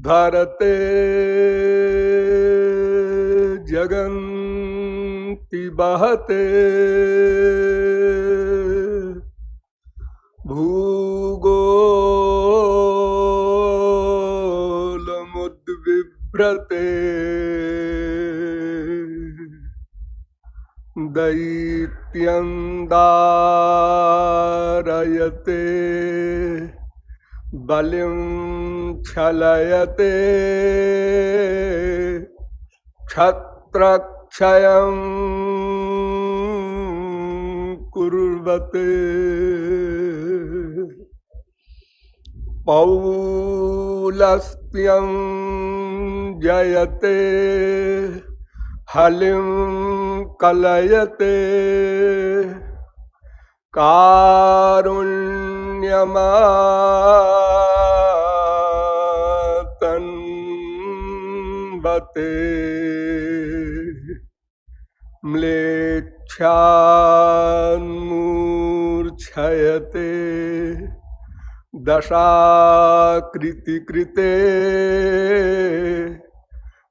धरते जगन्ति बहते भूगोलमुद्विभ्रते दैत्यं दारयते बलिं छलयते क्षत्रक्षयं कुर्वते पौलस्त्यं जयते हलिं कलयते कारुण्यमातन्वते म्लेच्छान्मूर्छयते दशाकृतिकृते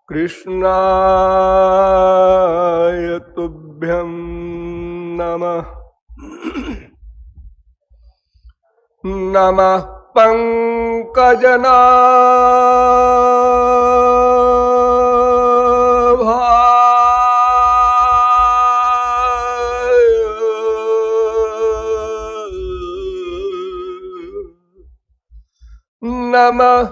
कृष्णाय तुभ्यं नमः। नमः पंकजनाभाय नमः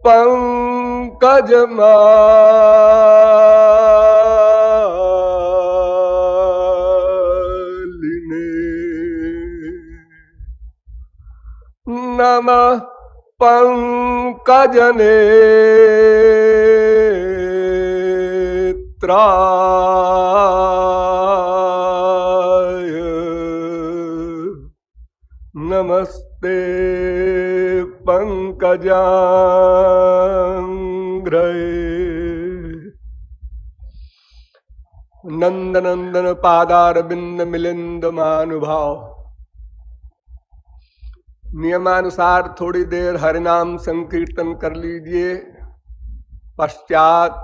पंकजमालिने नमः पंकजनेत्राय नमस्ते पंकजांघ्रये। नंदनंदन पादारविंद मिलिंद महानुभाव। नियमानुसार थोड़ी देर हरिनाम संकीर्तन कर लीजिए। पश्चात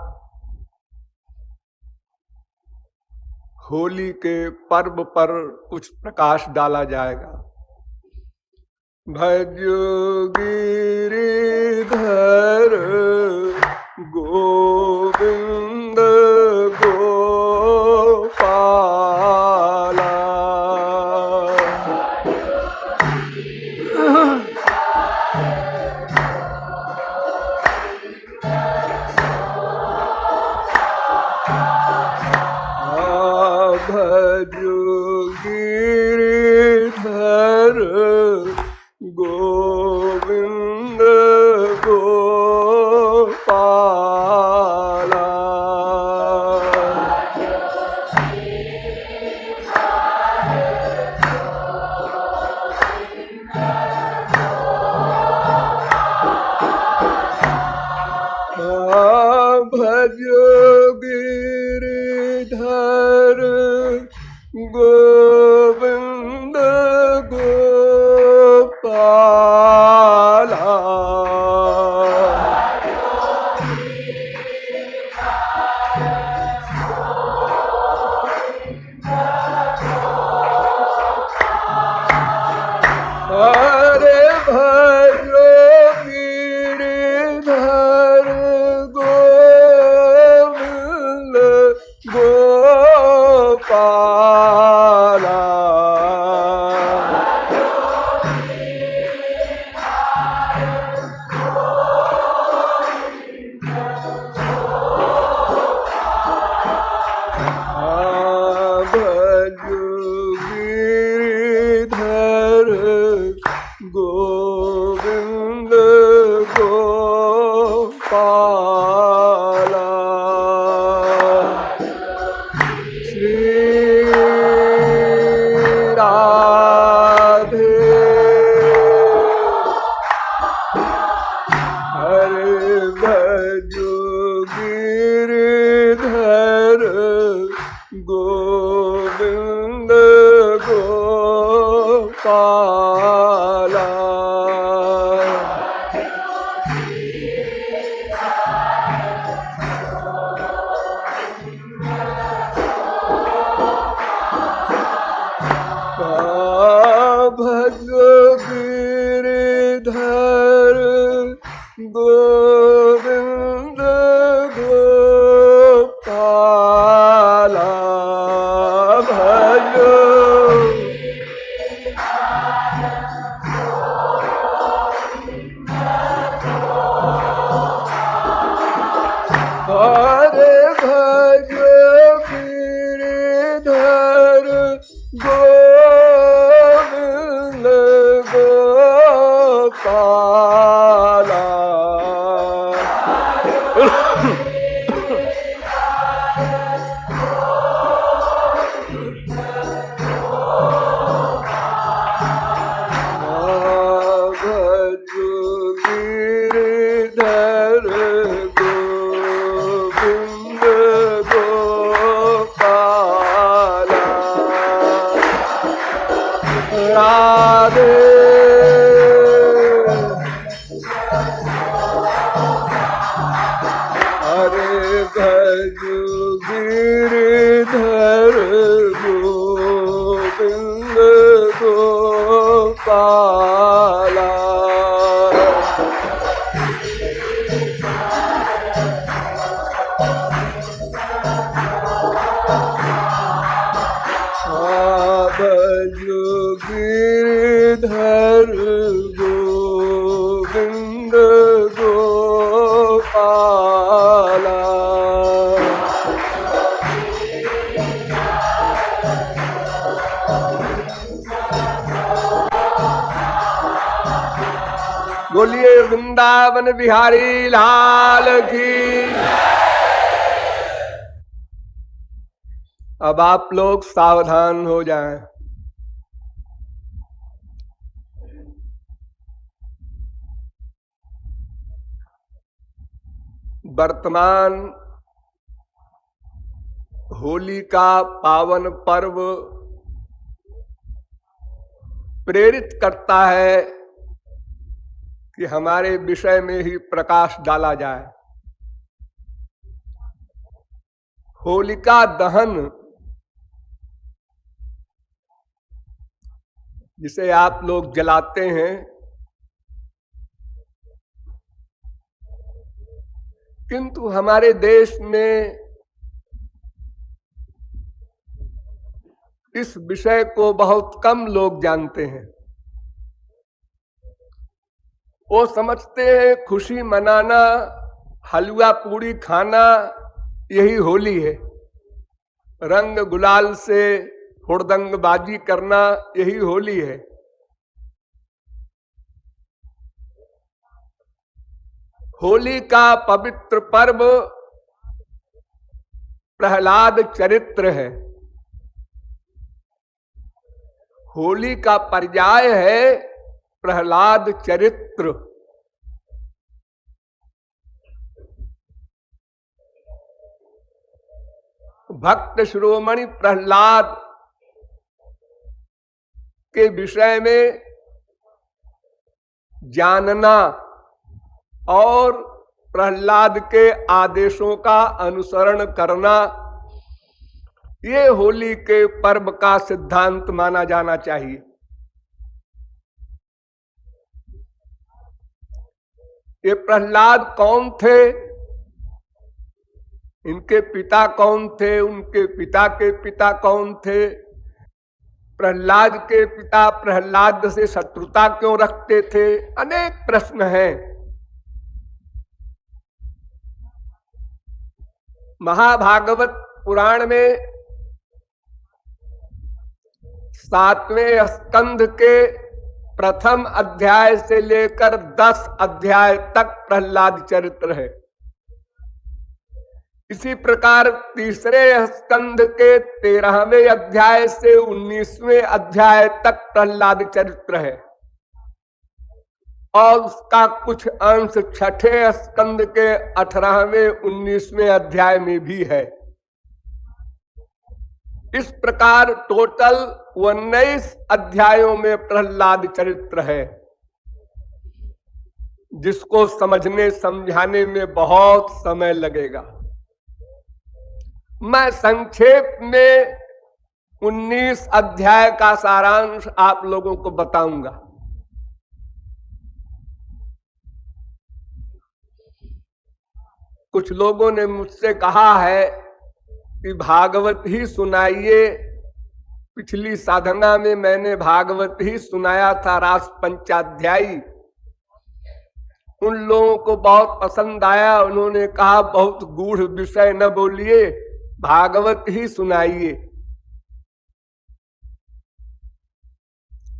होली के पर्व पर कुछ प्रकाश डाला जाएगा। भजो गिरिधर गोविंद गोपाला। भजो गिरिधर गोविंद गोपाला। भजो गिरिधर गोविंद गोपाला। हरे भजो गिरिधर गोविंद गोपाला। भजो गिरिधर गोविंद गोपाला। श्री राधे हरे भजो गिरिधर गोविंद गोपाला। गोविंद गोपाला। गिरधर गोविंद गोपाला। बोलिए वृंदावन बिहारी लाल की। अब आप लोग सावधान हो जाएं। वर्तमान होली का पावन पर्व प्रेरित करता है कि हमारे विषय में ही प्रकाश डाला जाए। होलिका दहन, जिसे आप लोग जलाते हैं, किंतु हमारे देश में इस विषय को बहुत कम लोग जानते हैं। वो समझते हैं खुशी मनाना, हलवा पूड़ी खाना यही होली है, रंग गुलाल से हुड़दंगबाजी करना यही होली है। होली का पवित्र पर्व प्रहलाद चरित्र है। होली का पर्याय है प्रहलाद चरित्र। भक्त शिरोमणि प्रहलाद के विषय में जानना और प्रहलाद के आदेशों का अनुसरण करना, ये होली के पर्व का सिद्धांत माना जाना चाहिए। ये प्रहलाद कौन थे, इनके पिता कौन थे, उनके पिता के पिता कौन थे, प्रहलाद के पिता प्रहलाद से शत्रुता क्यों रखते थे, अनेक प्रश्न हैं। महाभागवत पुराण में 7वें स्कंध के प्रथम अध्याय से लेकर 10 अध्याय तक प्रहलाद चरित्र है। इसी प्रकार तीसरे स्कंध के 13वें अध्याय से 19वें अध्याय तक प्रहलाद चरित्र है और उसका कुछ अंश छठे स्कंद के 18वें 19वें अध्याय में भी है। इस प्रकार टोटल 19 अध्यायों में प्रहलाद चरित्र है, जिसको समझने समझाने में बहुत समय लगेगा। मैं संक्षेप में 19 अध्याय का सारांश आप लोगों को बताऊंगा। कुछ लोगों ने मुझसे कहा है कि भागवत ही सुनाइए। पिछली साधना में मैंने भागवत ही सुनाया था, रास पंचाध्यायी। उन लोगों को बहुत पसंद आया। उन्होंने कहा बहुत गूढ़ विषय न बोलिए, भागवत ही सुनाइए।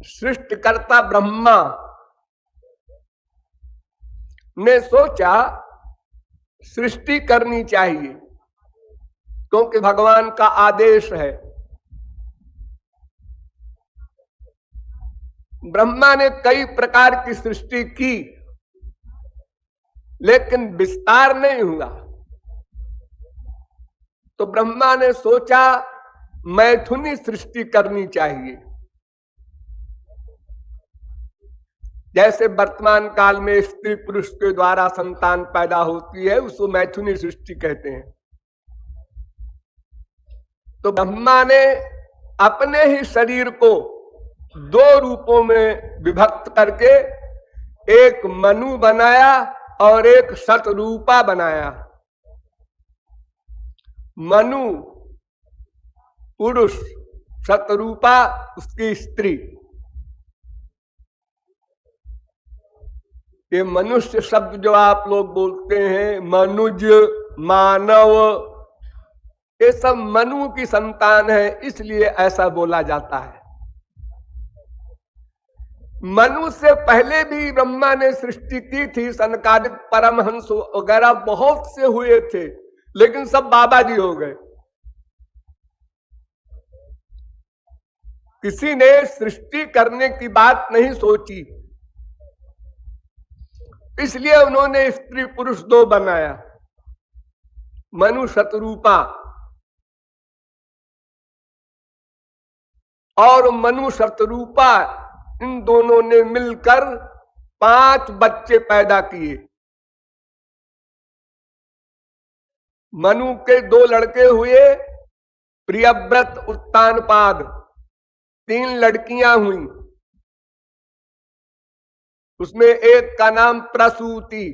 सृष्टिकर्ता ब्रह्मा ने सोचा सृष्टि करनी चाहिए, क्योंकि भगवान का आदेश है। ब्रह्मा ने कई प्रकार की सृष्टि की, लेकिन विस्तार नहीं हुआ। तो ब्रह्मा ने सोचा मैथुनी सृष्टि करनी चाहिए। जैसे वर्तमान काल में स्त्री पुरुष के द्वारा संतान पैदा होती है, उसको मैथुनी सृष्टि कहते हैं। तो ब्रह्मा ने अपने ही शरीर को दो रूपों में विभक्त करके एक मनु बनाया और एक शतरूपा बनाया। मनु पुरुष, शतरूपा उसकी स्त्री। ये मनुष्य शब्द जो आप लोग बोलते हैं, मनुज, मानव, ये सब मनु की संतान है, इसलिए ऐसा बोला जाता है। मनु से पहले भी ब्रह्मा ने सृष्टि की थी। सनकादिक, परमहंस वगैरह बहुत से हुए थे, लेकिन सब बाबा जी हो गए। किसी ने सृष्टि करने की बात नहीं सोची, इसलिए उन्होंने स्त्री पुरुष दो बनाया, मनु शतरूपा। और मनु शतरूपा इन दोनों ने मिलकर 5 बच्चे पैदा किए। मनु के 2 लड़के हुए, प्रियव्रत, उत्तानपाद। 3 लड़कियां हुई, उसमें एक का नाम प्रसूति।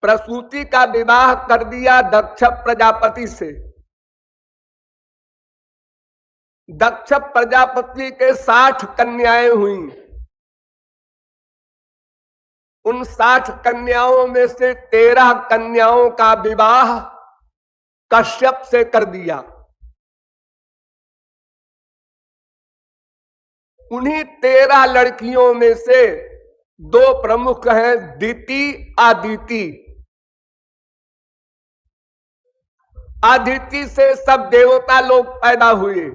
प्रसूति का विवाह कर दिया दक्ष प्रजापति से। दक्ष प्रजापति के 60 कन्याएं हुई। उन 60 कन्याओं में से 13 कन्याओं का विवाह कश्यप से कर दिया। उन्हीं 13 लड़कियों में से 2 प्रमुख हैं, दिति, आदिति। आदिति से सब देवता लोग पैदा हुए।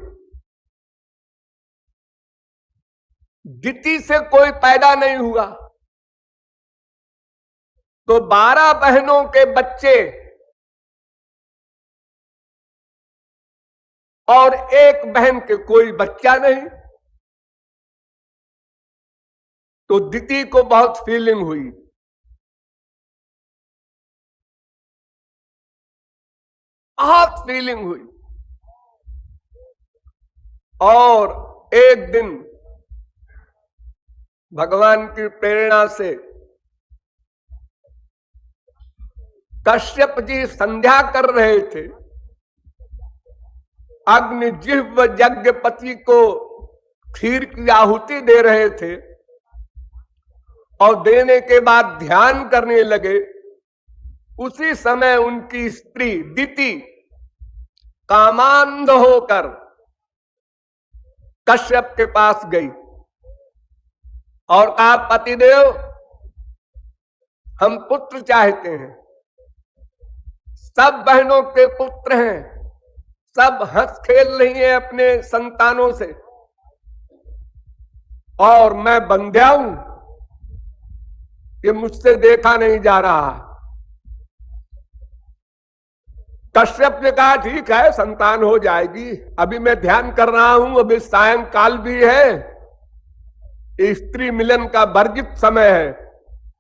दिति से कोई पैदा नहीं हुआ। तो 12 बहनों के बच्चे और एक बहन के कोई बच्चा नहीं। तो दिति को बहुत फीलिंग हुई। बहुत फीलिंग हुई। और एक दिन भगवान की प्रेरणा से कश्यप जी संध्या कर रहे थे। अग्निजिह्व यज्ञपति को खीर की आहुति दे रहे थे और देने के बाद ध्यान करने लगे। उसी समय उनकी स्त्री दिति कामांध होकर कश्यप के पास गई और कहा, पतिदेव, हम पुत्र चाहते हैं। सब बहनों के पुत्र हैं, सब हंस खेल रही हैं अपने संतानों से, और मैं बंध्या हूं, ये मुझसे देखा नहीं जा रहा। कश्यप ने कहा, ठीक है, संतान हो जाएगी, अभी मैं ध्यान कर रहा हूं, अभी सायंकाल भी है, स्त्री मिलन का वर्जित समय है,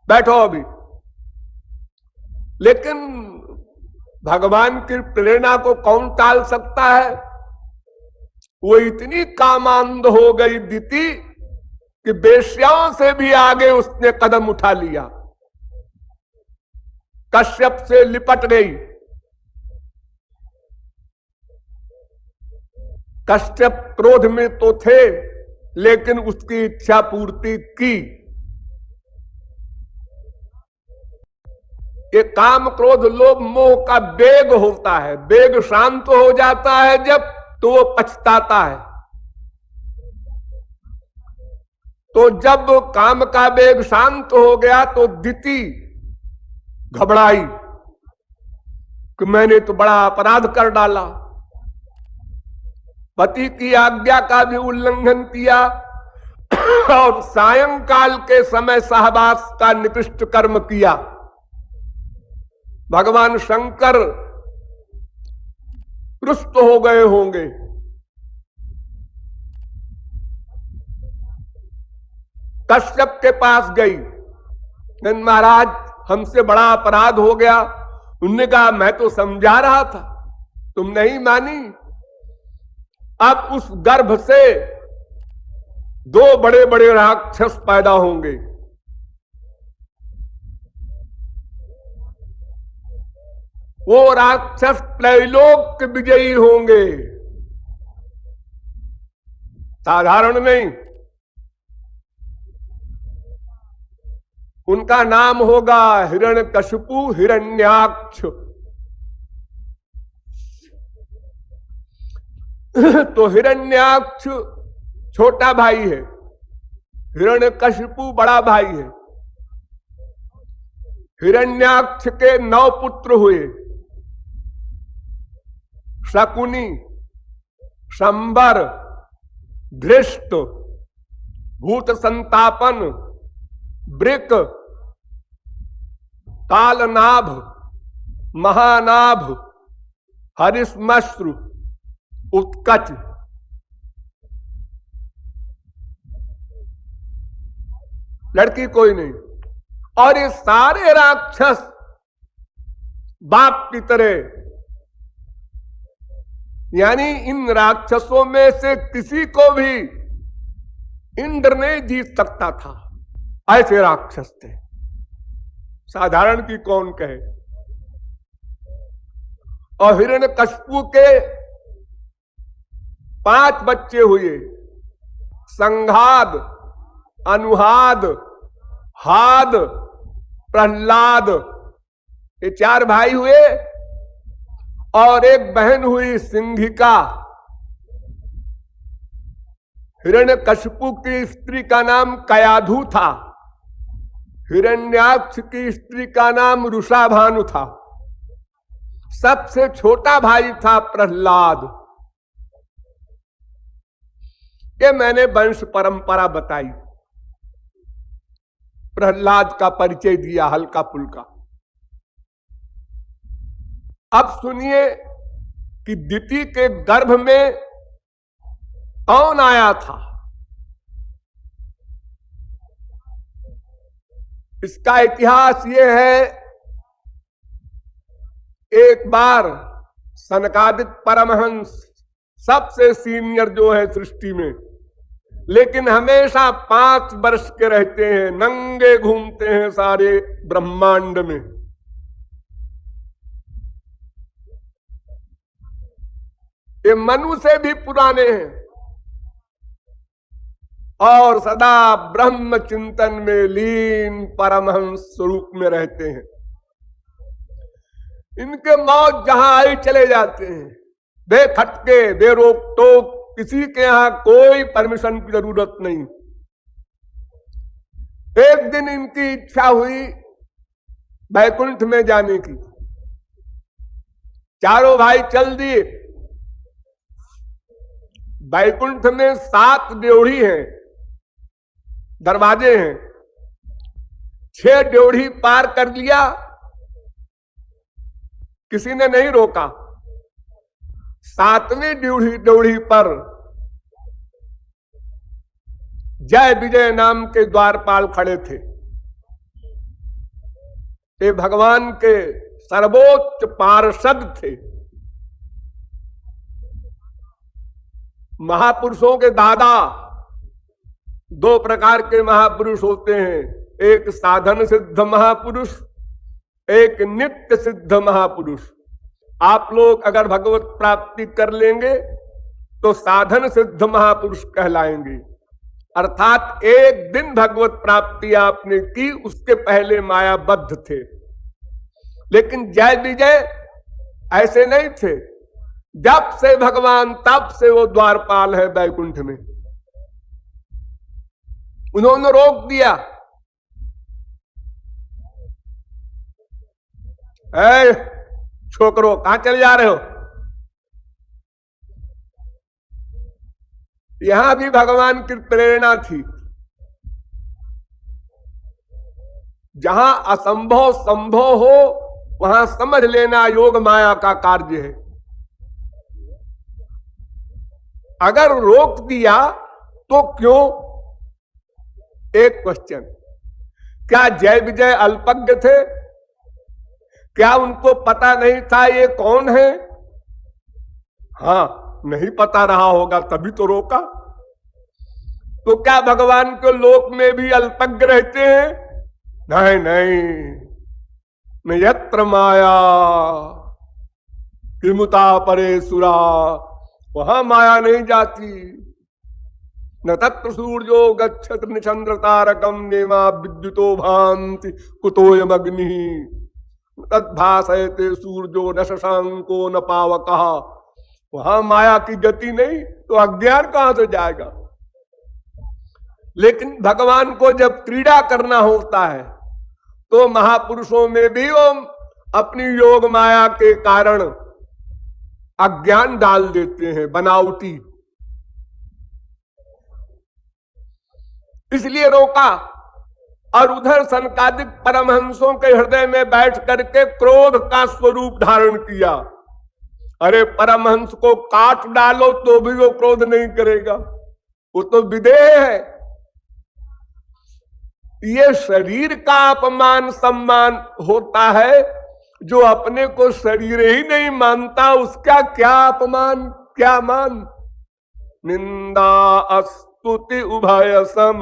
बैठो अभी। लेकिन भगवान की प्रेरणा को कौन टाल सकता है। वो इतनी कामांध हो गई दिति कि बेश्याओं से भी आगे उसने कदम उठा लिया, कश्यप से लिपट गई। कश्यप क्रोध में तो थे, लेकिन उसकी इच्छा पूर्ति की। ये काम, क्रोध, लोभ, मोह का वेग होता है। वेग शांत हो जाता है जब, तो वो पछताता है। तो जब काम का वेग शांत हो गया तो दिति घबराई कि मैंने तो बड़ा अपराध कर डाला, पति की आज्ञा का भी उल्लंघन किया और सायंकाल के समय सहवास का निकृष्ट कर्म किया। भगवान शंकर रुष्ट हो गए होंगे। कश्यप के पास गई, महाराज हमसे बड़ा अपराध हो गया। उन्होंने कहा मैं तो समझा रहा था, तुम नहीं मानी। अब उस गर्भ से 2 बड़े बड़े राक्षस पैदा होंगे। वो राक्षस त्रैलोक के विजयी होंगे, साधारण नहीं। उनका नाम होगा हिरण्यकशिपु, हिरण्याक्ष। तो हिरण्याक्ष छोटा भाई है, हिरण्यकशिपु बड़ा भाई है। हिरण्याक्ष के 9 पुत्र हुए, शकुनी, शंबर, धृष्ट, भूत संतापन, वृक, कालनाभ, महानाभ, हरिश्मश्रु, उत्कच। लड़की कोई नहीं। और ये सारे राक्षस बाप की तरह, यानी इन राक्षसों में से किसी को भी इंद्र नहीं जीत सकता था, ऐसे राक्षस थे, साधारण की कौन कहे। और हिरण्यकशिपु के 5 बच्चे हुए, संघाद, अनुहाद, हाद, प्रहलाद, ये 4 भाई हुए। और एक बहन हुई सिंघिका। हिरण्यकशिपु की स्त्री का नाम कयाधु था, हिरण्याक्ष की स्त्री का नाम रुषाभानु था। सबसे छोटा भाई था प्रहलाद। ये मैंने वंश परंपरा बताई, प्रहलाद का परिचय दिया हल्का फुल्का। अब सुनिए कि दिति के गर्भ में कौन आया था। इसका इतिहास यह है, एक बार सनकादिक परमहंस, सबसे सीनियर जो है सृष्टि में, लेकिन हमेशा 5 वर्ष के रहते हैं, नंगे घूमते हैं सारे ब्रह्मांड में। ये मनु से भी पुराने हैं और सदा ब्रह्म चिंतन में लीन परमहंस स्वरूप में रहते हैं। इनके मौत जहां आई चले जाते हैं, बेखटके, बेरोक टोक, किसी के यहां कोई परमिशन की जरूरत नहीं। एक दिन इनकी इच्छा हुई वैकुंठ में जाने की। चारों भाई चल दिए। वैकुंठ में 7 ड्योढ़ी हैं, दरवाजे हैं। 6 ड्योढ़ी पार कर लिया, किसी ने नहीं रोका। 7वीं ड्योढ़ी पर जय विजय नाम के द्वारपाल खड़े थे। ये भगवान के सर्वोच्च पार्षद थे, महापुरुषों के दादा। 2 प्रकार के महापुरुष होते हैं, एक साधन सिद्ध महापुरुष, एक नित्य सिद्ध महापुरुष। आप लोग अगर भगवत प्राप्ति कर लेंगे तो साधन सिद्ध महापुरुष कहलाएंगे, अर्थात एक दिन भगवत प्राप्ति आपने की, उसके पहले मायाबद्ध थे। लेकिन जय विजय ऐसे नहीं थे, जब से भगवान तब से वो द्वारपाल है वैकुंठ में। उन्होंने रोक दिया। ऐ छोकरो, कहां चले जा रहे हो? यहां भी भगवान की प्रेरणा थी। जहां असंभव संभव हो वहां समझ लेना योग माया का कार्य है। अगर रोक दिया तो क्यों? एक क्वेश्चन, क्या जय विजय अल्पज्ञ थे? क्या उनको पता नहीं था ये कौन है? हाँ, नहीं पता रहा होगा तभी तो रोका। तो क्या भगवान के लोक में भी अल्पज्ञ रहते हैं? नहीं नहीं, न यत्र माया किमुता परे सुरा, वहां माया नहीं जाती। न तत्र सूर्यो गच्छत निचंद्र तारकम नेमा विद्युतो भांति कुतोयम अग्नि तद्भासयते सूर्यो न शशांको न पावकः। वहां माया की गति नहीं तो अज्ञान कहां से जाएगा? लेकिन भगवान को जब क्रीड़ा करना होता है तो महापुरुषों में भी वो अपनी योग माया के कारण अज्ञान डाल देते हैं, बनावटी। इसलिए रोका। और उधर सनकादिक परमहंसों के हृदय में बैठ करके क्रोध का स्वरूप धारण किया। अरे परमहंस को काट डालो तो भी वो क्रोध नहीं करेगा, वो तो विदेह है। ये शरीर का अपमान सम्मान होता है। जो अपने को शरीर ही नहीं मानता उसका क्या अपमान क्या मान। निंदा स्तुति उभय सम,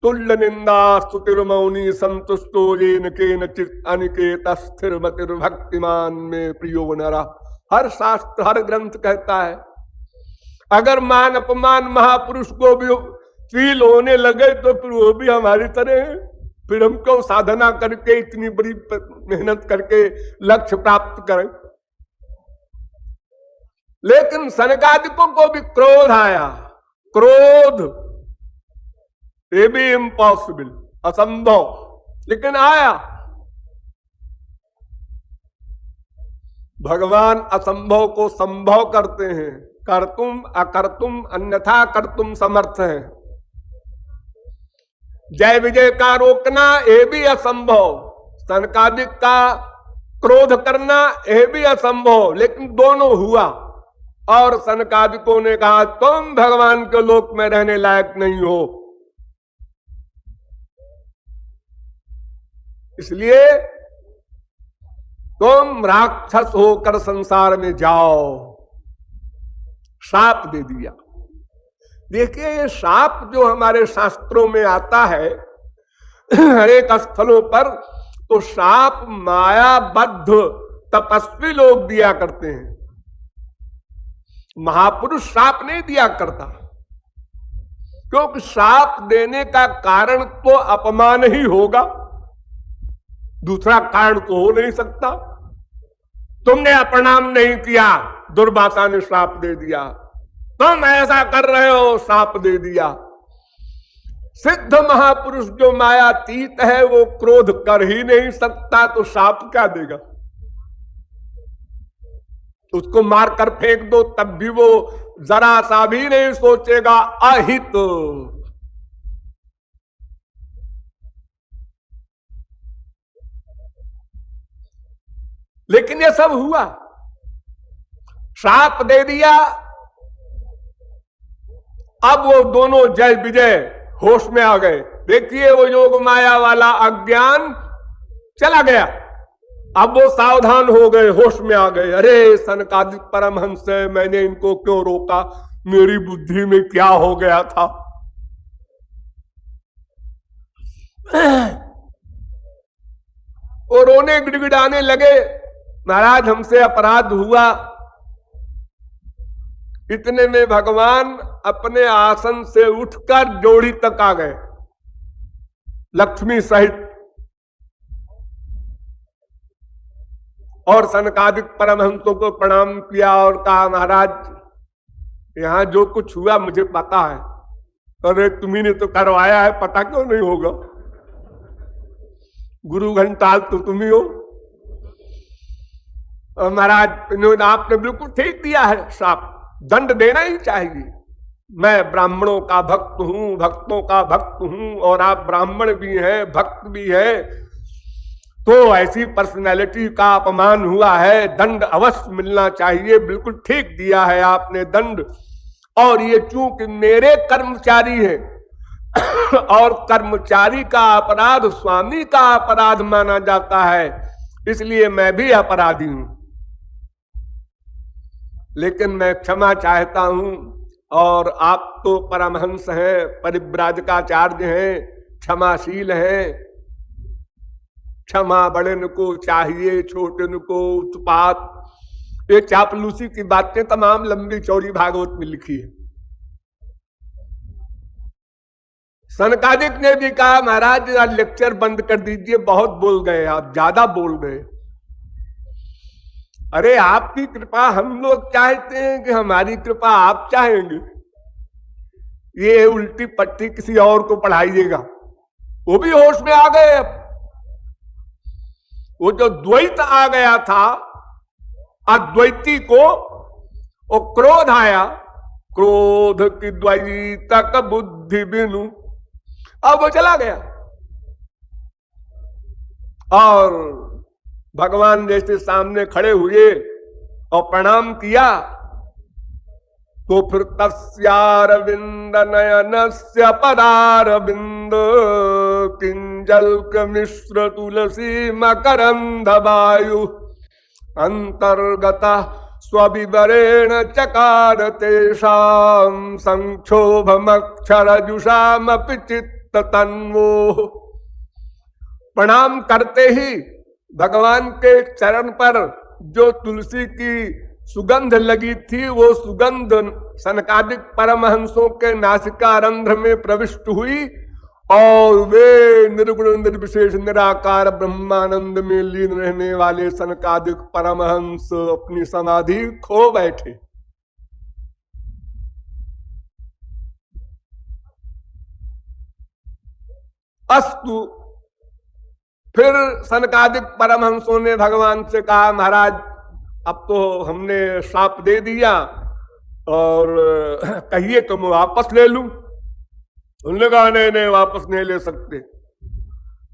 तुल्य निंदा स्तुतिर्मौनी संतुष्टो येन केनचित् अनिकेत स्थिर मतिर्भक्तिमान में प्रियो नरा। हर शास्त्र हर ग्रंथ कहता है अगर मान अपमान महापुरुष को भी फील होने लगे तो फिर वो भी हमारी तरह है। फिर हमको साधना करके इतनी बड़ी मेहनत करके लक्ष्य प्राप्त करें। लेकिन सनकादिकों को भी क्रोध आया। क्रोध ये भी इम्पॉसिबल, असंभव, लेकिन आया। भगवान असंभव को संभव करते हैं। कर्तुम अकर्तुम अन्यथा कर्तुम समर्थ है। जय विजय का रोकना ये भी असंभव, सनकादिक का क्रोध करना ये भी असंभव, लेकिन दोनों हुआ। और सनकादिकों ने कहा तुम भगवान के लोक में रहने लायक नहीं हो, इसलिए तुम राक्षस होकर संसार में जाओ। शाप दे दिया। देखिए ये शाप जो हमारे शास्त्रों में आता है हरेक स्थलों पर, तो शाप मायाबद्ध तपस्वी लोग दिया करते हैं। महापुरुष शाप नहीं दिया करता, क्योंकि शाप देने का कारण तो अपमान ही होगा, दूसरा कारण तो हो नहीं सकता। तुमने प्रणाम नहीं किया, दुर्वासा ने श्राप दे दिया। तुम ऐसा कर रहे हो, श्राप दे दिया। सिद्ध महापुरुष जो मायातीत है वो क्रोध कर ही नहीं सकता, तो श्राप क्या देगा? उसको मारकर फेंक दो तब भी वो जरा सा भी नहीं सोचेगा अहित। लेकिन ये सब हुआ, श्राप दे दिया। अब वो दोनों जय विजय होश में आ गए। देखिए वो योग माया वाला अज्ञान चला गया, अब वो सावधान हो गए, होश में आ गए। अरे सनकादिक परमहंस है, मैंने इनको क्यों रोका, मेरी बुद्धि में क्या हो गया था। वो रोने गिड़गिड़ाने लगे, महाराज हमसे अपराध हुआ। इतने में भगवान अपने आसन से उठकर जोड़ी तक आ गए, लक्ष्मी सहित। और सनकादिक परमहंसों को प्रणाम किया और कहा महाराज यहां जो कुछ हुआ मुझे पता है, अरे तुम्ही ने तो करवाया है, पता क्यों नहीं होगा? गुरु घंटाल तो तुम ही हो। महाराज इन्होंने आपने बिल्कुल ठीक दिया है, साफ दंड देना ही चाहिए। मैं ब्राह्मणों का भक्त हूं, भक्तों का भक्त हूं, और आप ब्राह्मण भी हैं, भक्त भी हैं, तो ऐसी पर्सनैलिटी का अपमान हुआ है, दंड अवश्य मिलना चाहिए। बिल्कुल ठीक दिया है आपने दंड। और ये चूंकि मेरे कर्मचारी है और कर्मचारी का अपराध स्वामी का अपराध माना जाता है, इसलिए मैं भी अपराधी हूं। लेकिन मैं क्षमा चाहता हूं, और आप तो परमहंस हैं, परिव्राजकाचार्य हैं, क्षमाशील हैं। क्षमा बड़े को चाहिए, छोटे को उत्पात, ये चापलूसी की बातें तमाम लंबी चौड़ी भागवत में लिखी है। सनकादिक ने भी कहा महाराज लेक्चर बंद कर दीजिए, बहुत बोल गए आप, ज्यादा बोल गए। अरे आपकी कृपा हम लोग चाहते हैं कि हमारी कृपा आप चाहेंगे? ये उल्टी पट्टी किसी और को पढ़ाइएगा। वो भी होश में आ गए। अब वो जो द्वैत आ गया था, अद्वैती को वो क्रोध आया, क्रोध की द्वैतक बुद्धि बिनु, अब वो चला गया। और भगवान जैसे सामने खड़े हुए और प्रणाम किया, तो फिर तस्यारविंद नयनस्य पदारविंद किंजल्क मिश्र तुलसी मकरंद वायु अंतर्गत स्वविवरेण चकार तेषां संक्षोभमक्षरजुषामपि चित्त तन्वो। प्रणाम करते ही भगवान के चरण पर जो तुलसी की सुगंध लगी थी, वो सुगंध सनकादिक परमहंसों के नासिका रंध्र में प्रविष्ट हुई, और वे निर्गुण निर्विशेष निराकार ब्रह्मानंद में लीन रहने वाले सनकादिक परमहंस अपनी समाधि खो बैठे। अस्तु। फिर सनकादिक परमहंसों ने भगवान से कहा महाराज अब तो हमने श्राप दे दिया, और कहिए तो मैं वापस ले लूं। उन्होंने कहा नहीं नहीं वापस नहीं ले सकते,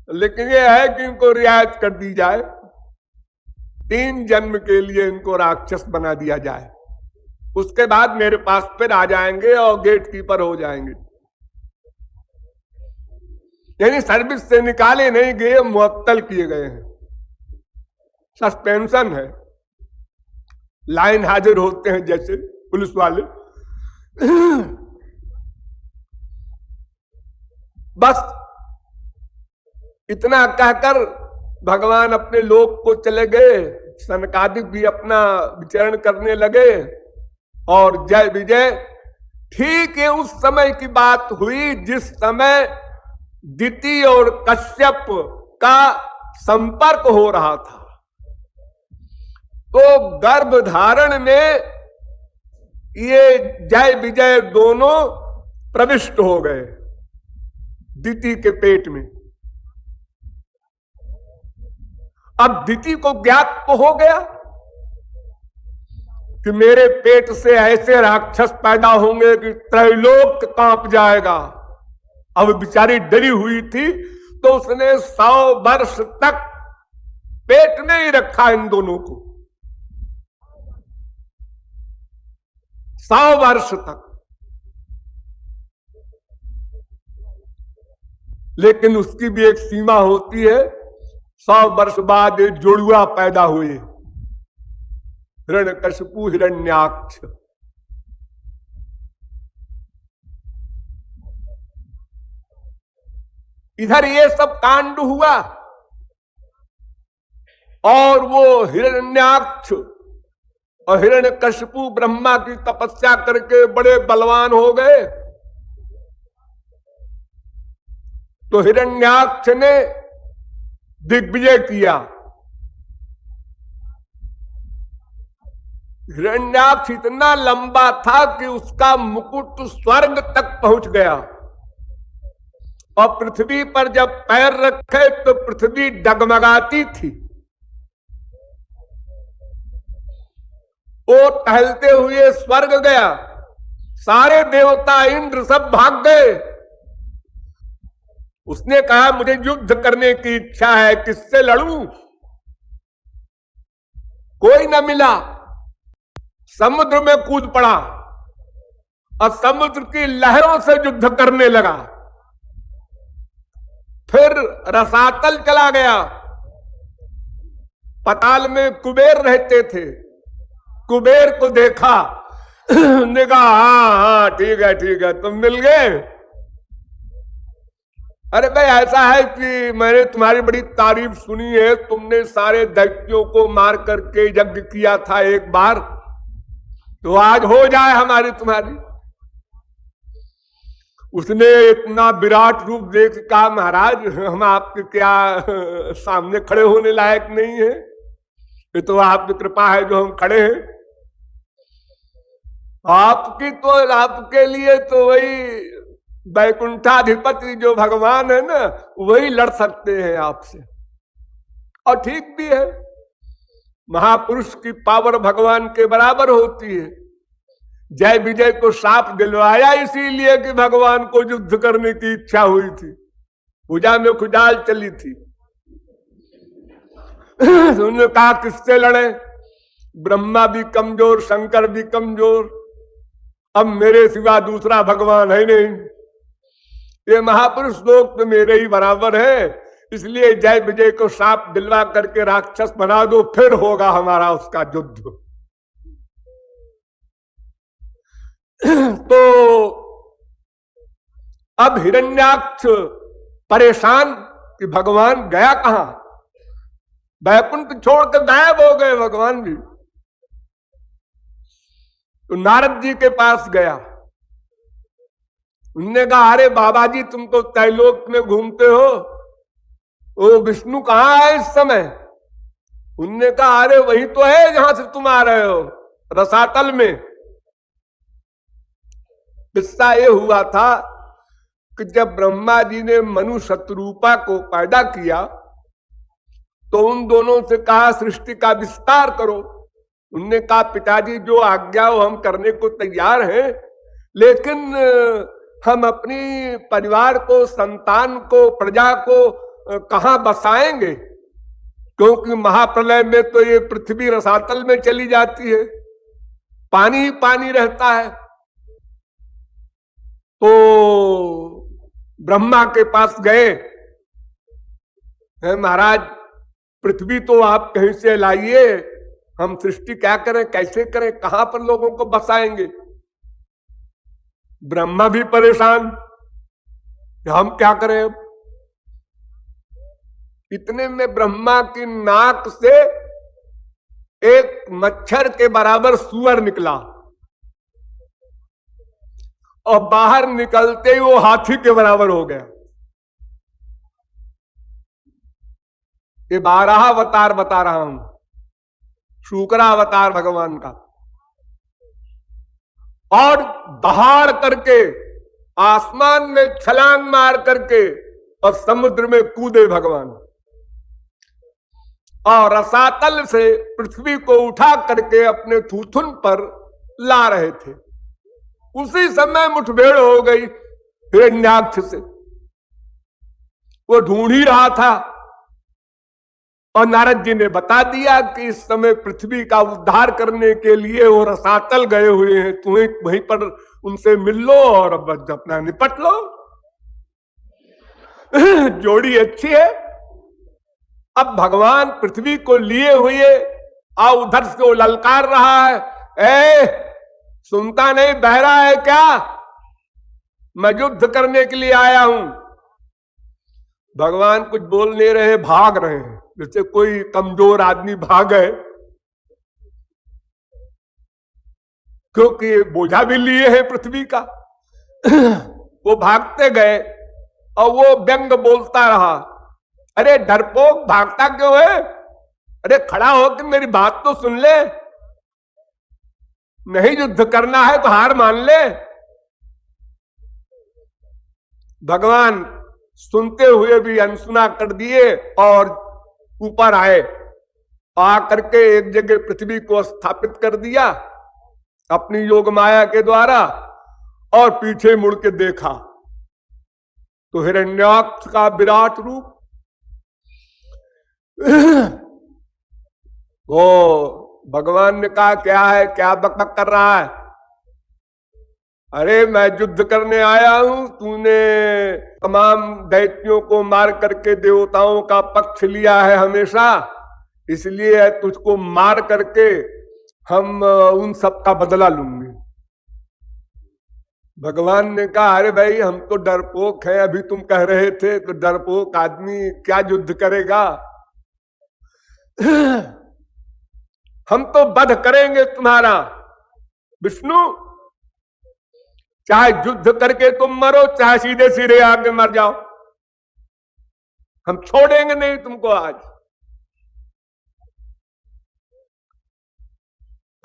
लेकिन ये है कि इनको रियायत कर दी जाए, 3 जन्म के लिए इनको राक्षस बना दिया जाए, उसके बाद मेरे पास फिर आ जाएंगे और गेट कीपर हो जाएंगे। यानी सर्विस से निकाले नहीं गए, मुअत्तल किए गए हैं, सस्पेंशन है। लाइन हाजिर होते हैं जैसे पुलिस वाले। बस इतना कहकर भगवान अपने लोक को चले गए, सनकादिक भी अपना विचरण करने लगे, और जय विजय। ठीक है, उस समय की बात हुई जिस समय दिति और कश्यप का संपर्क हो रहा था। तो गर्भ धारण में ये जय विजय दोनों प्रविष्ट हो गए दिति के पेट में। अब दिति को ज्ञात तो हो गया कि मेरे पेट से ऐसे राक्षस पैदा होंगे कि त्रैलोक कांप जाएगा। अब बेचारी डरी हुई थी, तो उसने 100 वर्ष तक पेट में ही रखा इन दोनों को, 100 वर्ष तक। लेकिन उसकी भी एक सीमा होती है। 100 वर्ष बाद एक जोड़ुआ पैदा हुए, हिरण्यकशिपु हिरण्याक्ष। इधर ये सब कांड हुआ, और वो हिरण्याक्ष और हिरण्यकशिपु ब्रह्मा की तपस्या करके बड़े बलवान हो गए। तो हिरण्याक्ष ने दिग्विजय किया। हिरण्याक्ष इतना लंबा था कि उसका मुकुट स्वर्ग तक पहुंच गया। और पृथ्वी पर जब पैर रखे तो पृथ्वी डगमगाती थी। वो टहलते हुए स्वर्ग गया, सारे देवता इंद्र सब भाग गए। उसने कहा मुझे युद्ध करने की इच्छा है, किससे लड़ूं? कोई न मिला, समुद्र में कूद पड़ा और समुद्र की लहरों से युद्ध करने लगा। फिर रसातल चला गया, पाताल में कुबेर रहते थे, कुबेर को देखा, ने कहा हाँ ठीक है तुम मिल गए। अरे भाई ऐसा है कि मैंने तुम्हारी बड़ी तारीफ सुनी है, तुमने सारे दैत्यों को मार करके यज्ञ किया था एक बार, तो आज हो जाए हमारी तुम्हारी। उसने इतना विराट रूप देख कहा महाराज हम आपके क्या सामने खड़े होने लायक नहीं है, ये तो आपकी कृपा है जो हम खड़े हैं। आपकी तो आपके लिए तो वही वैकुंठाधिपति जो भगवान है ना, वही लड़ सकते हैं आपसे। और ठीक भी है, महापुरुष की पावर भगवान के बराबर होती है। जय विजय को साप दिलवाया इसीलिए कि भगवान को युद्ध करने की इच्छा हुई थी, भुजा में खुजाल चली थी। उन्होंने कहा किससे लड़े? ब्रह्मा भी कमजोर, शंकर भी कमजोर, अब मेरे सिवा दूसरा भगवान है नहीं, ये महापुरुष लोग तो मेरे ही बराबर है, इसलिए जय विजय को साप दिलवा करके राक्षस बना दो, फिर होगा हमारा उसका युद्ध। तो अब हिरण्याक्ष परेशान कि भगवान गया कहां, वैकुंठ छोड़कर गायब हो गए भगवान भी। तो नारद जी के पास गया, उनने कहा अरे बाबा जी तुम तो त्रैलोक में घूमते हो, वो विष्णु कहां है इस समय? उनने कहा अरे वही तो है जहां से तुम आ रहे हो, रसातल में। किस्सा ये हुआ था कि जब ब्रह्मा जी ने मनु शत्रुपा को पैदा किया तो उन दोनों से कहा सृष्टि का विस्तार करो। उनने कहा पिताजी जो आज्ञा हो हम करने को तैयार हैं, लेकिन हम अपनी परिवार को, संतान को, प्रजा को कहां बसाएंगे, क्योंकि महाप्रलय में तो ये पृथ्वी रसातल में चली जाती है, पानी ही पानी रहता है। तो ब्रह्मा के पास गए, महाराज पृथ्वी तो आप कहीं से लाइए, हम सृष्टि क्या करें, कैसे करें, कहां पर लोगों को बसाएंगे? ब्रह्मा भी परेशान, हम क्या करें अब? इतने में ब्रह्मा की नाक से एक मच्छर के बराबर सुअर निकला और बाहर निकलते ही वो हाथी के बराबर हो गया। ये 12 अवतार बता रहा हूं, शुक्रा अवतार भगवान का। और दहाड़ करके आसमान में छलांग मार करके और समुद्र में कूदे भगवान, और रसातल से पृथ्वी को उठा करके अपने थूथुन पर ला रहे थे। उसी समय मुठभेड़ हो गई हिरण्याक्ष से। वो ढूंढ ही रहा था और नारद जी ने बता दिया कि इस समय पृथ्वी का उद्धार करने के लिए वो रसातल गए हुए हैं, तुम्हें वहीं पर उनसे मिल लो और अब अपना निपट लो। जोड़ी अच्छी है। अब भगवान पृथ्वी को लिए हुए आ उधर से वो ललकार रहा है, सुनता नहीं, बहरा है क्या? मैं युद्ध करने के लिए आया हूं। भगवान कुछ बोल नहीं रहे, भाग रहे हैं, जैसे कोई कमजोर आदमी भागे, क्योंकि बोझा भी लिए हैं पृथ्वी का। वो भागते गए और वो व्यंग बोलता रहा, अरे डरपोक भागता क्यों है? अरे खड़ा हो कि मेरी बात तो सुन ले, नहीं युद्ध करना है तो हार मान ले। भगवान सुनते हुए भी अनसुना कर दिए और ऊपर आए। आकर के एक जगह पृथ्वी को स्थापित कर दिया अपनी योग माया के द्वारा, और पीछे मुड़ के देखा तो हिरण्याक्ष का विराट रूप। वो भगवान ने कहा, क्या है, क्या बकबक कर रहा है? अरे मैं युद्ध करने आया हूं, तूने तमाम दैत्यों को मार करके देवताओं का पक्ष लिया है हमेशा, इसलिए तुझको मार करके हम उन सब का बदला लूंगे। भगवान ने कहा, अरे भाई हम तो डरपोक हैं, अभी तुम कह रहे थे तो डरपोक आदमी क्या युद्ध करेगा? हम तो वध करेंगे तुम्हारा विष्णु, चाहे युद्ध करके तुम मरो, चाहे सीधे सीधे आगे मर जाओ, हम छोड़ेंगे नहीं तुमको आज।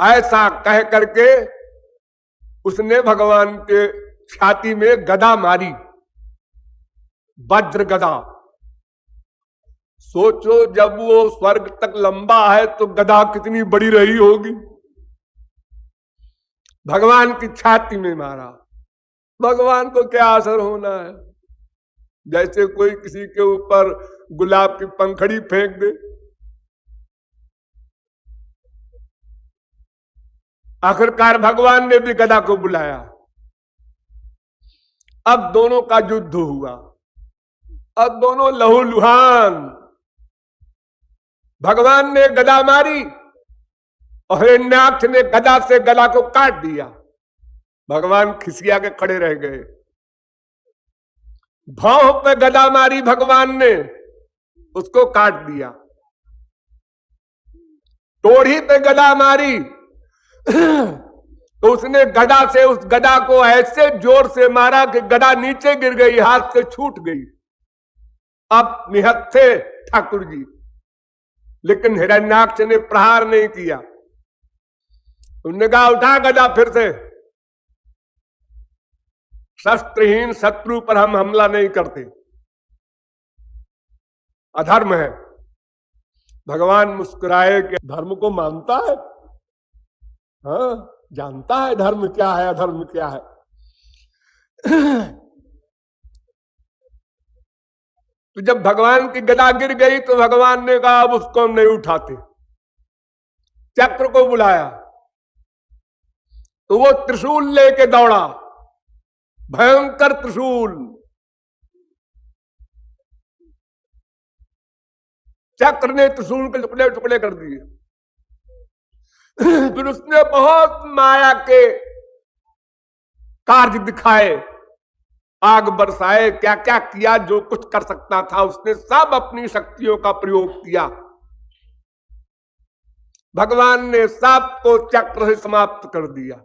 ऐसा कह करके उसने भगवान के छाती में गदा मारी, वज्र गदा। सोचो जब वो स्वर्ग तक लंबा है तो गदा कितनी बड़ी रही होगी। भगवान की छाती में मारा। भगवान को क्या असर होना है? जैसे कोई किसी के ऊपर गुलाब की पंखड़ी फेंक दे। आखिरकार भगवान ने भी गदा को बुलाया। अब दोनों का युद्ध हुआ। अब दोनों लहूलुहान। भगवान ने गदा मारी और हिरण्याक्ष ने गदा से गला को काट दिया। भगवान खिसिया के खड़े रह गए। भौं पे गदा मारी भगवान ने, उसको काट दिया। टोढ़ी पे गदा मारी तो उसने गदा से उस गदा को ऐसे जोर से मारा कि गदा नीचे गिर गई, हाथ से छूट गई। अब निहत्थे ठाकुर जी, लेकिन हिरण्याक्ष ने प्रहार नहीं किया। उन्होंने कहा, उठा गदा फिर से। शस्त्रहीन शत्रु पर हम हमला नहीं करते, अधर्म है। भगवान मुस्कुराए कि धर्म को मानता है, हाँ जानता है धर्म क्या है अधर्म क्या है। तो जब भगवान की गदा गिर गई तो भगवान ने कहा, अब उसको हम नहीं उठाते। चक्र को बुलाया तो वो त्रिशूल लेके दौड़ा, भयंकर त्रिशूल। चक्र ने त्रिशूल के टुकड़े टुकड़े कर दिए। फिर उसने बहुत माया के कार्य दिखाए, आग बरसाए, क्या क्या किया, जो कुछ कर सकता था उसने सब अपनी शक्तियों का प्रयोग किया। भगवान ने सब को चक्र से समाप्त कर दिया।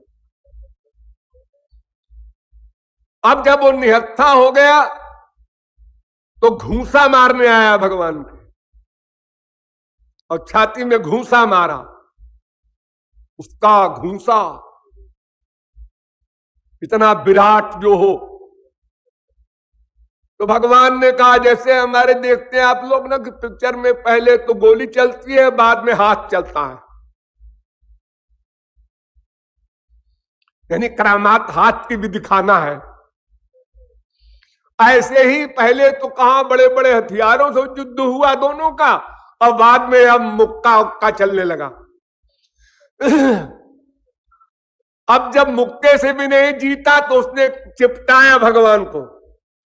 अब जब वो निहत्था हो गया तो घूंसा मारने आया भगवान के, और छाती में घूंसा मारा। उसका घूंसा इतना विराट जो हो, तो भगवान ने कहा, जैसे हमारे देखते हैं आप लोग ना कि पिक्चर में पहले तो गोली चलती है, बाद में हाथ चलता है, यानी करामात हाथ की भी दिखाना है। ऐसे ही पहले तो कहां बड़े बड़े हथियारों से युद्ध हुआ दोनों का, और बाद में अब मुक्का उक्का चलने लगा। अब जब मुक्के से भी नहीं जीता तो उसने चिपटाया भगवान को,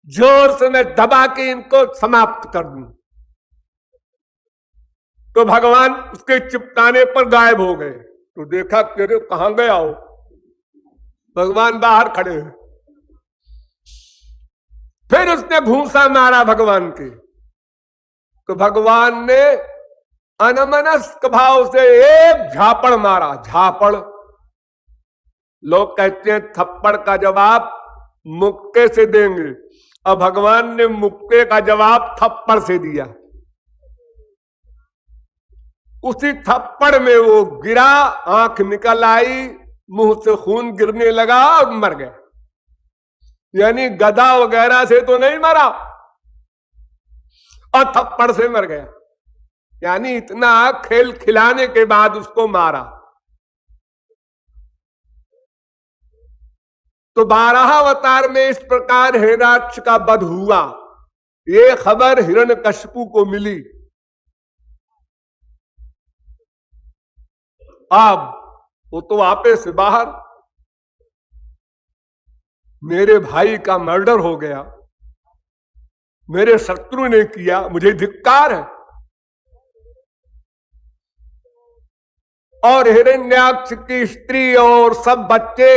जोर से मैं दबा के इनको समाप्त कर दूं। तो भगवान उसके चिपटाने पर गायब हो गए। तो देखा कि कहां गया हो, भगवान बाहर खड़े हैं। फिर उसने घूंसा मारा भगवान के, तो भगवान ने अनमनस्क भाव से एक झापड़ मारा। झापड़, लोग कहते हैं थप्पड़ का जवाब मुक्के से देंगे, और भगवान ने मुक्के का जवाब थप्पड़ से दिया। उसी थप्पड़ में वो गिरा, आंख निकल आई, मुंह से खून गिरने लगा और मर गया। यानी गदा वगैरह से तो नहीं मरा, और थप्पड़ से मर गया। यानी इतना खेल खिलाने के बाद उसको मारा। तो 12 अवतार में इस प्रकार हिरण्याक्ष का वध हुआ। ये खबर हिरण्यकशिपु को मिली। अब वो तो आपे से बाहर, मेरे भाई का मर्डर हो गया, मेरे शत्रु ने किया, मुझे धिक्कार है। और हिरण्याक्ष की स्त्री और सब बच्चे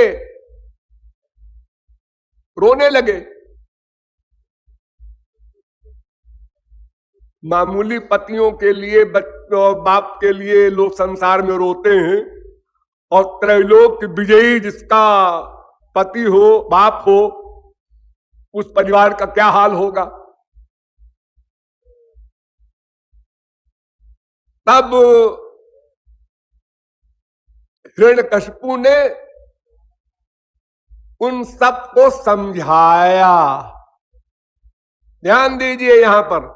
रोने लगे। मामूली पतियों के लिए, बच्चों बाप के लिए लोग संसार में रोते हैं, और त्रैलोक विजयी जिसका पति हो, बाप हो, उस परिवार का क्या हाल होगा। तब हिरण्यकशिपु ने उन सबको समझाया। ध्यान दीजिए यहां पर,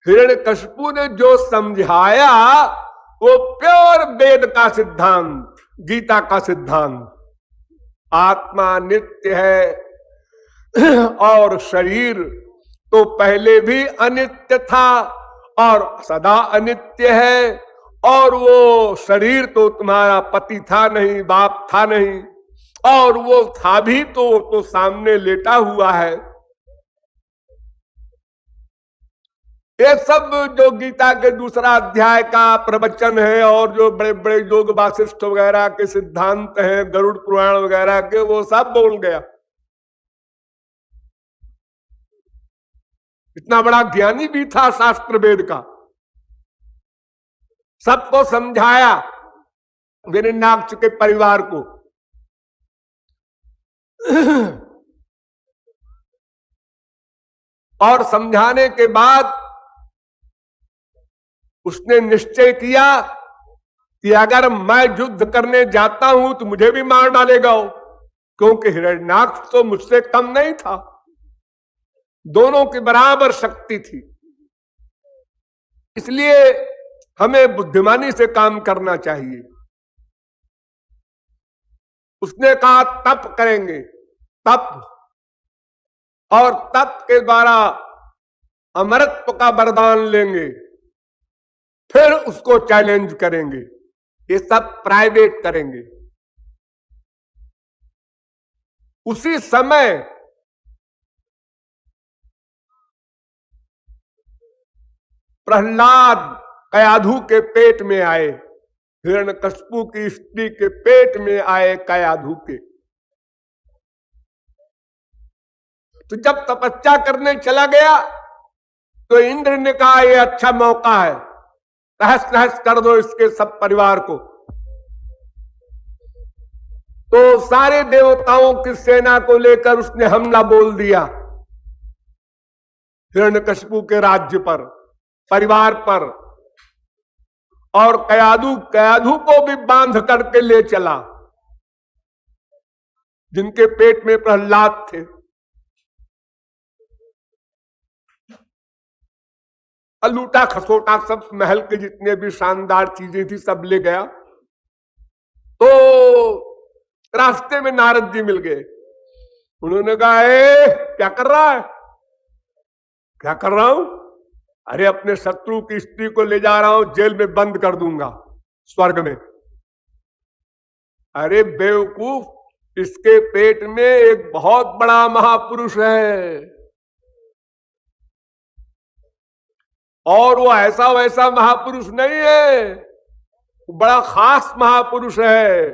हिरण्यकशिपु ने जो समझाया वो प्योर वेद का सिद्धांत, गीता का सिद्धांत। आत्मा नित्य है और शरीर तो पहले भी अनित्य था और सदा अनित्य है, और वो शरीर तो तुम्हारा पति था नहीं, बाप था नहीं, और वो था भी तो सामने लेटा हुआ है। ये सब जो गीता के दूसरा अध्याय का प्रवचन है और जो बड़े बड़े योग वासिष्ठ वगैरह के सिद्धांत हैं, गरुड़ पुराण वगैरह के, वो सब बोल गया। इतना बड़ा ज्ञानी भी था शास्त्र वेद का, सबको समझाया हिरण्याक्ष के परिवार को। और समझाने के बाद उसने निश्चय किया कि अगर मैं युद्ध करने जाता हूं तो मुझे भी मार डालेगा वो, क्योंकि हिरण्याक्ष तो मुझसे कम नहीं था, दोनों की बराबर शक्ति थी। इसलिए हमें बुद्धिमानी से काम करना चाहिए। उसने कहा तप करेंगे, तप, और तप के द्वारा अमरत्व का वरदान लेंगे, फिर उसको चैलेंज करेंगे। ये सब प्राइवेट करेंगे। उसी समय प्रहलाद कयाधु के पेट में आए, हिरण्यकशिपु की स्त्री के पेट में आए कयाधु के। तो जब तपस्या करने चला गया तो इंद्र ने कहा यह अच्छा मौका है, तहस नहस कर दो इसके सब परिवार को। तो सारे देवताओं की सेना को लेकर उसने हमला बोल दिया हिरण्यकशिपु के राज्य पर, परिवार पर, और कयाधु को भी बांध करके ले चला, जिनके पेट में प्रहलाद थे। लूटा खसोटा सब, महल के जितने भी शानदार चीजें थी सब ले गया। तो रास्ते में नारद जी मिल गए। उन्होंने कहा क्या कर रहा है? क्या कर रहा हूं? अरे अपने शत्रु की स्त्री को ले जा रहा हूं, जेल में बंद कर दूंगा स्वर्ग में। अरे बेवकूफ, इसके पेट में एक बहुत बड़ा महापुरुष है, और वो ऐसा वैसा महापुरुष नहीं है, बड़ा खास महापुरुष है।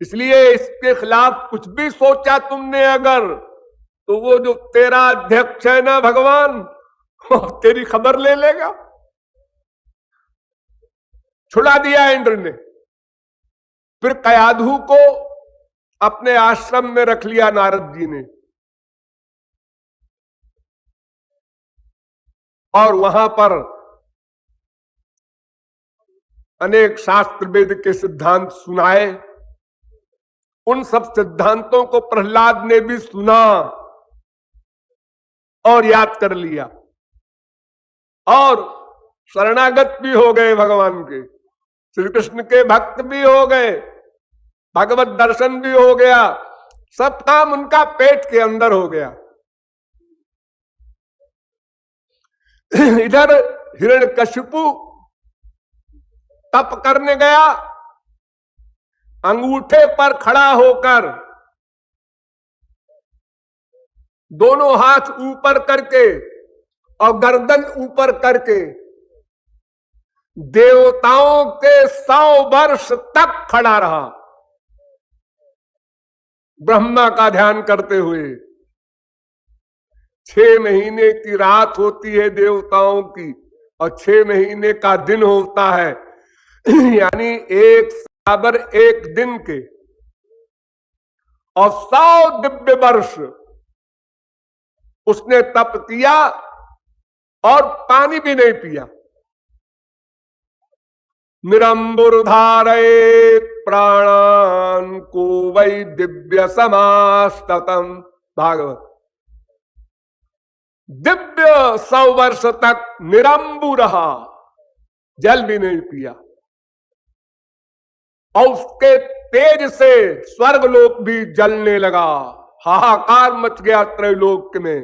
इसलिए इसके खिलाफ कुछ भी सोचा तुमने अगर, तो वो जो तेरा अध्यक्ष है ना भगवान, तेरी खबर ले लेगा। छुड़ा दिया इंद्र ने। फिर कयाधु को अपने आश्रम में रख लिया नारद जी ने, और वहां पर अनेक शास्त्र वेद के सिद्धांत सुनाए। उन सब सिद्धांतों को प्रहलाद ने भी सुना और याद कर लिया और शरणागत भी हो गए भगवान के, श्री कृष्ण के भक्त भी हो गए, भगवत दर्शन भी हो गया, सब काम उनका पेट के अंदर हो गया। इधर हिरण्यकशिपु तप करने गया, अंगूठे पर खड़ा होकर दोनों हाथ ऊपर करके और गर्दन ऊपर करके देवताओं के 100 वर्ष तक खड़ा रहा, ब्रह्मा का ध्यान करते हुए। 6 महीने की रात होती है देवताओं की और 6 महीने का दिन होता है, यानी एक बराबर एक दिन के, और 100 दिव्य वर्ष उसने तप किया और पानी भी नहीं पिया। निरंबुर धारे प्राणान को वै दिव्य समास्ततम, भागवत। दिव्य 100 वर्ष तक निरंबु रहा, जल भी नहीं पिया, और उसके तेज से स्वर्गलोक भी जलने लगा, हाहाकार मच गया त्रैलोक में।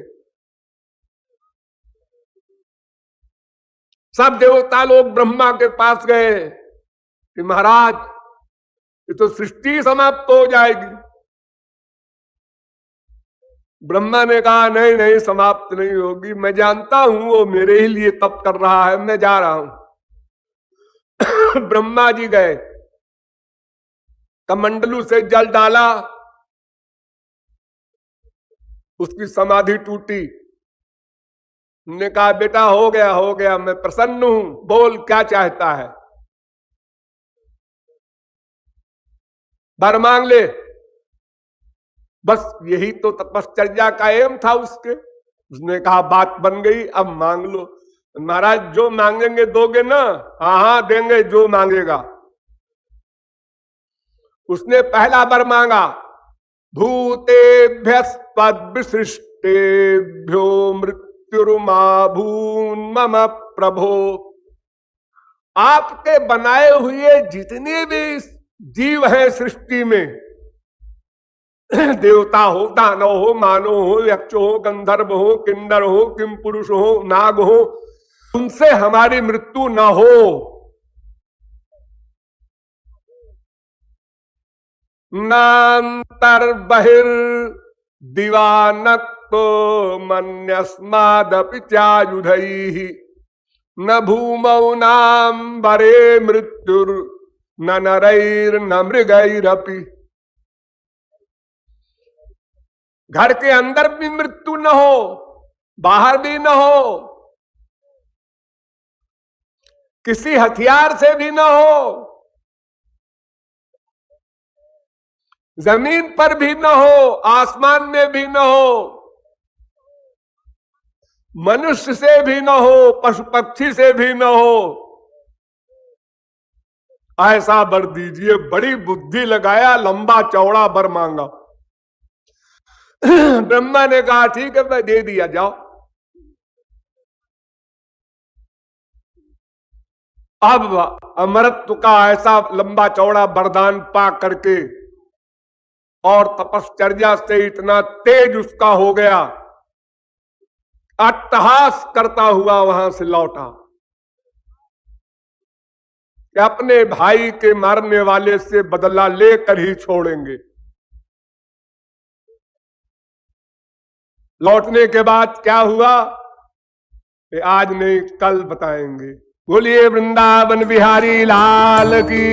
सब देवता लोग ब्रह्मा के पास गए कि महाराज ये तो सृष्टि समाप्त हो जाएगी। ब्रह्मा ने कहा नहीं नहीं, समाप्त नहीं होगी, मैं जानता हूं वो मेरे ही लिए तप कर रहा है, मैं जा रहा हूं। ब्रह्मा जी गए, कमंडलू से जल डाला, उसकी समाधि टूटी। ने कहा बेटा हो गया, मैं प्रसन्न हूं, बोल क्या चाहता है, वर मांग ले। बस यही तो तपश्चर्या का एम था उसके। उसने कहा बात बन गई, अब मांग लो। महाराज जो मांगेंगे दोगे ना? हाँ हाँ देंगे जो मांगेगा। उसने पहला वर मांगा, भूतेभ्य विशिष्टेभ्यो मृत्युर्मा भून मम प्रभो। आपके बनाए हुए जितने भी जीव हैं सृष्टि में, देवता हो, दानव हो, मानव हो, यक्ष हो, गंधर्व हो, किन्नर हो, किम पुरुष हो, नाग हो, उनसे हमारी मृत्यु न हो। नांतर बहिर दिवानक्तो मन्यस्मादपि चायुधैः न भूमौ नाम्बरे मृत्युर न नरैर न मृगैरपि। घर के अंदर भी मृत्यु न हो, बाहर भी न हो, किसी हथियार से भी न हो, जमीन पर भी न हो, आसमान में भी न हो, मनुष्य से भी न हो, पशु पक्षी से भी न हो। ऐसा वर दीजिए। बड़ी बुद्धि लगाया, लंबा चौड़ा वर मांगा। ब्रह्मा ने कहा ठीक है मैं दे दिया, जाओ। अब अमरत्व का ऐसा लंबा चौड़ा वरदान पा करके और तपश्चर्या से इतना तेज उसका हो गया, अट्टहास करता हुआ वहां से लौटा कि अपने भाई के मारने वाले से बदला लेकर ही छोड़ेंगे। लौटने के बाद क्या हुआ कि आज नहीं कल बताएंगे। बोलिए वृंदावन बिहारी लाल की।